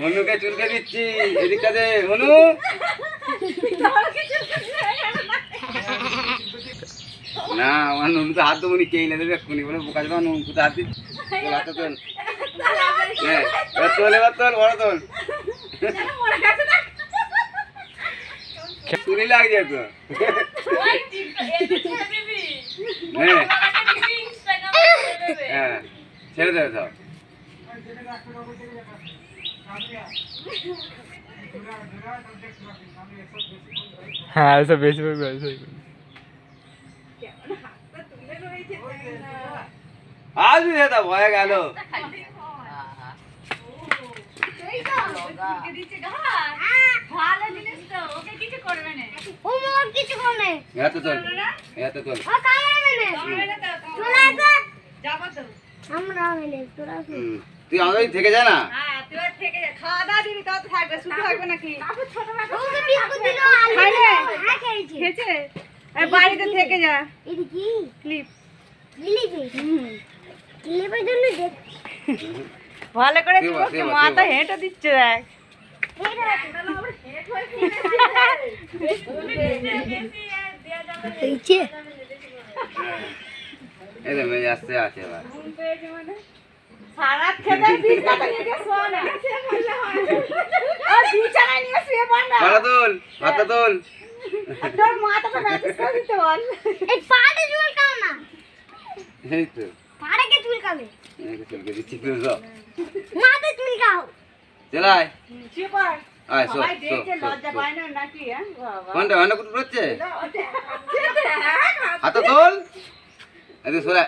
অনুকে চুলকে দিচ্ছি, এদিকটা দে অনু। না আমার নুন তো হাত দেবো নি, কে না দেবে এক্ষুনি বলে বোকা দেবে নুন কোথায় হাত দিচ্ছি। হাতে তোল, হ্যাঁ তোল, এবার তোল, বড় তোল। চুরি লাগছে তো। হ্যাঁ হ্যাঁ ছেড়ে দেবে সব। হ্যাঁ এসব বেশি আসবি দাদা ভয়ে গেল। তুই আমাদের থেকে যা না। বাড়িতে থেকে যা। ভালো করে মাথা হেঁটে দিচ্ছে দেখ। আসতে আছে এবার সারা খেতে ভালো তোল, হাতটা তোল। তোর মাথাটা ম্যাচিস করে দিতে বল। এই পাড়ে চুল কাও না। এই তো পাড়ে কে চুল কাবে? এই চুলকে দিচ্ছি তো সব। মাথায় চুল কাও। চলাই চিপার আয় সো ভাই দেখে লজ্জা পায় না নাকি? হ্যাঁ বাবা কোনটা কোনটা কুটু হচ্ছে হাতটা তোল। এই সরা